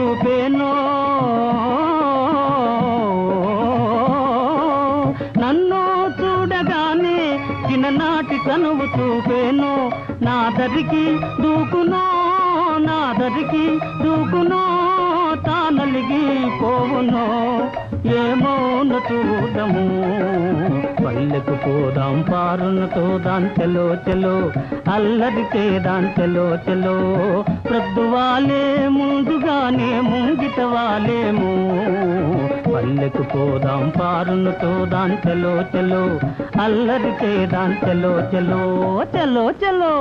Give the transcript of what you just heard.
చూపేనో నన్ను చూడగానే చిన్ననాటి కనువు చూపేనో నాదరికి దూకునో తానలిగి పోవునో ఏమోన చూడము పల్లెకు పోదాం పారునతో దాంచెలో చెలో అల్లరికే దాంచెలో చెలో ప్రొద్దువాలే ముందుగానే ముంగిట వాలేము పల్లెకు పోదాం పారునతో దాంచెలో చెలో అల్లరికే దాంచెలో చెలో చెలో చెలో